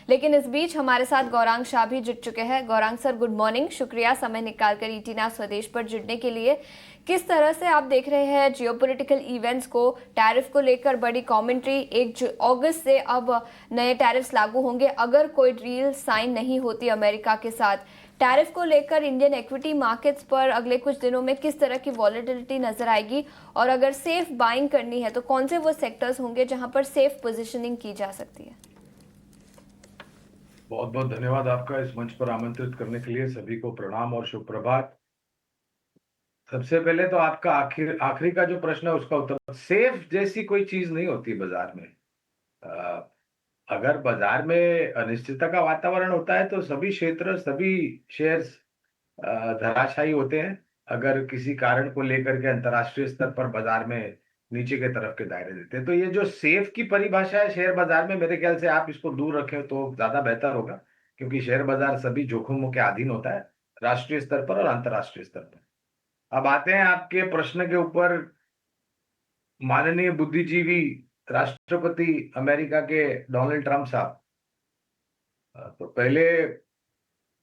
लेकिन इस बीच हमारे साथ गौरांग शाह भी जुड़ चुके हैं। Gaurang sir, good morning. शुक्रिया समय निकालकर ईटीना स्वदेश पर जुड़ने के लिए। किस तरह से आप देख रहे हैं जियोपॉलिटिकल इवेंट्स को? टैरिफ को लेकर बड़ी कमेंट्री, 1 अगस्त से अब नए टैरिफ्स लागू होंगे अगर कोई डील साइन नहीं होती अमेरिका के साथ। टैरिफ को लेकर इंडियन इक्विटी मार्केट्स पर अगले कुछ दिनों में किस तरह की वॉलेटिलिटी नजर आएगी, और अगर सेफ बाइंग करनी है तो कौन से वो सेक्टर्स होंगे जहां पर सेफ पोजीशनिंग की जा सकती है? बहुत बहुत धन्यवाद आपका इस मंच पर आमंत्रित करने के लिए। सभी को प्रणाम और शुभ प्रभात। सबसे पहले तो आपका आखिरी का जो प्रश्न है उसका उत्तर, सेफ जैसी कोई चीज नहीं होती बाजार में। अ, अगर बाजार में अनिश्चितता का वातावरण होता है तो सभी क्षेत्र, सभी शेयर्स धराशायी होते हैं। अगर किसी कारण को लेकर के अंतर्राष्ट्रीय स्तर पर बाजार में नीचे के तरफ के दायरे देते हैं, तो ये जो सेफ की परिभाषा है शेयर बाजार में, मेरे ख्याल से आप इसको दूर रखें तो ज्यादा बेहतर होगा, क्योंकि शेयर बाजार सभी जोखिमों के अधीन होता है, राष्ट्रीय स्तर पर और अंतर्राष्ट्रीय स्तर पर। अब आते हैं आपके प्रश्न के ऊपर। माननीय बुद्धिजीवी राष्ट्रपति अमेरिका के डोनाल्ड ट्रंप साहब, तो पहले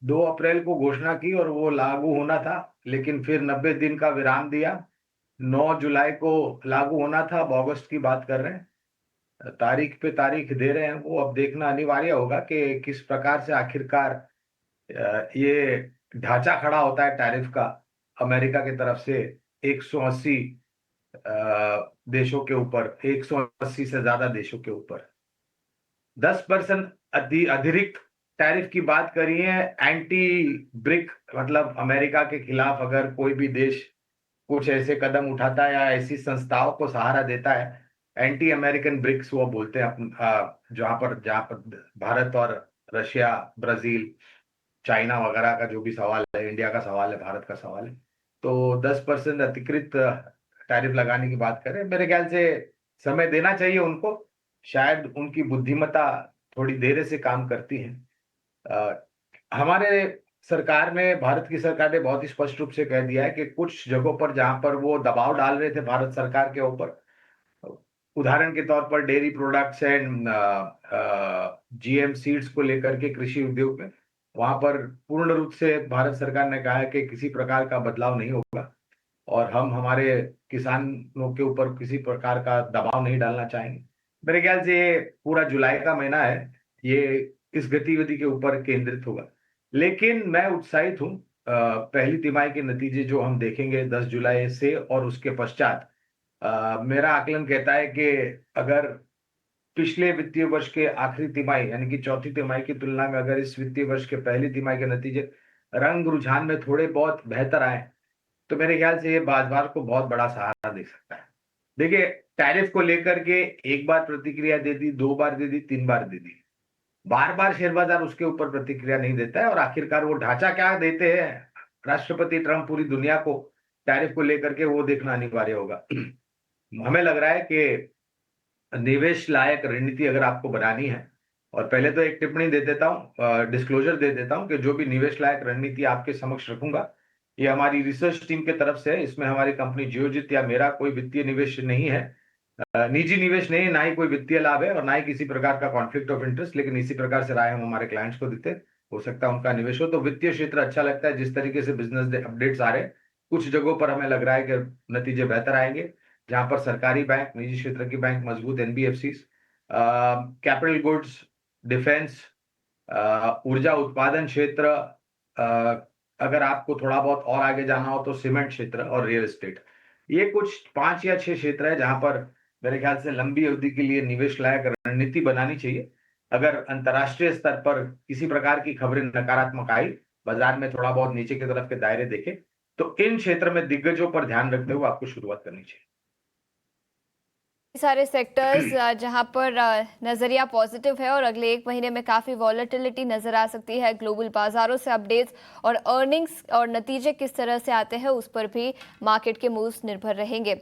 2 अप्रैल को घोषणा की और वो लागू होना था, लेकिन फिर 90 दिन का विराम दिया। 9 जुलाई को लागू होना था, अब अगस्त की बात कर रहे हैं, तारीख पे तारीख दे रहे हैं। वो अब देखना अनिवार्य होगा कि किस प्रकार से आखिरकार ये ढांचा खड़ा होता है टैरिफ का अमेरिका की तरफ से 180 देशों के ऊपर, 180 से ज्यादा देशों के ऊपर 10% अतिरिक्त टैरिफ की बात करी है। एंटी ब्रिक मतलब अमेरिका के खिलाफ अगर कोई भी देश कुछ ऐसे कदम उठाता है या ऐसी संस्थाओं को सहारा देता है, एंटी अमेरिकन ब्रिक्स वो बोलते हैं, जहां पर भारत और रशिया, ब्राजील, चाइना वगैरह का जो भी सवाल है, इंडिया का सवाल है, भारत का सवाल है, तो 10% अतिरिक्त टैरिफ लगाने की बात करें। मेरे ख्याल से समय देना चाहिए उनको, शायद उनकी बुद्धिमत्ता थोड़ी देर से काम करती है। हमारे सरकार ने, भारत की सरकार ने बहुत ही स्पष्ट रूप से कह दिया है कि कुछ जगहों पर जहां पर वो दबाव डाल रहे थे भारत सरकार के ऊपर, उदाहरण के तौर पर dairy products and GM seeds को लेकर के कृषि उद्योग में, वहां पर पूर्ण रूप से भारत सरकार ने कहा है कि किसी प्रकार का बदलाव नहीं होगा और हम हमारे किसानों के ऊपर किसी प्रकार का दबाव नहीं डालना चाहेंगे। मेरे ख्याल से ये पूरा जुलाई का महीना है, ये इस गतिविधि के ऊपर केंद्रित होगा। लेकिन मैं उत्साहित हूँ। पहली तिमाही के नतीजे जो हम देखेंगे 10 जुलाई से और उसके पश्चात, मेरा आकलन कहता है कि अगर पिछले वित्तीय वर्ष के आखिरी तिमाही यानी कि चौथी तिमाही की तुलना में अगर इस वित्तीय वर्ष के पहली तिमाही के नतीजे रंग रुझान में थोड़े बहुत बेहतर आए, तो मेरे ख्याल से ये बाजार को बहुत बड़ा सहारा दे सकता है। देखिए, टैरिफ को लेकर के एक बार प्रतिक्रिया दे दी, 2 बार दे दी, 3 बार दे दी, बार बार शेयर बाजार उसके ऊपर प्रतिक्रिया नहीं देता है, और आखिरकार वो ढांचा क्या देते हैं राष्ट्रपति ट्रंप पूरी दुनिया को टैरिफ को लेकर के, वो देखना अनिवार्य होगा। हमें लग रहा है कि निवेश लायक रणनीति अगर आपको बनानी है, और पहले तो एक टिप्पणी दे देता हूँ, डिस्क्लोजर दे देता हूँ कि जो भी निवेश लायक रणनीति आपके समक्ष रखूंगा, ये हमारी रिसर्च टीम की तरफ से है। इसमें हमारी कंपनी जियोजित या मेरा कोई वित्तीय निवेश नहीं है, निजी निवेश नहीं, ना ही कोई वित्तीय लाभ है और ना ही किसी प्रकार का कॉन्फ्लिक्ट ऑफ इंटरेस्ट। लेकिन इसी प्रकार से राय हम हमारे क्लाइंट्स को देते हैं, हो सकता है उनका निवेश हो। तो वित्तीय क्षेत्र अच्छा लगता है, जिस तरीके से बिजनेस अपडेट्स आ रहे हैं, कुछ जगहों पर हमें लग रहा है कि नतीजे बेहतर आएंगे, जहां पर सरकारी बैंक, निजी क्षेत्र की बैंक मजबूत, एनबीएफसी, कैपिटल गुड्स, डिफेंस, ऊर्जा उत्पादन क्षेत्र, अगर आपको थोड़ा बहुत और आगे जाना हो तो सीमेंट क्षेत्र और रियल एस्टेट, ये कुछ 5 या 6 क्षेत्र है जहां पर मेरे ख्याल से लंबी अवधि के लिए निवेश लायक रणनीति बनानी चाहिए। अगर अंतर्राष्ट्रीय स्तर पर किसी प्रकार की खबरें नकारात्मक आई, बाजार में थोड़ा बहुत नीचे की तरफ के दायरे देखे, तो इन क्षेत्र में दिग्गजों पर ध्यान रखते हुए आपको शुरुआत करनी चाहिए। सारे सेक्टर्स जहां पर नजरिया पॉजिटिव है और अगले 1 महीने में काफी वॉलेटिलिटी नजर आ सकती है। ग्लोबल बाजारों से अपडेट्स और अर्निंग्स और नतीजे किस तरह से आते हैं उस पर भी मार्केट के मूव्स निर्भर रहेंगे।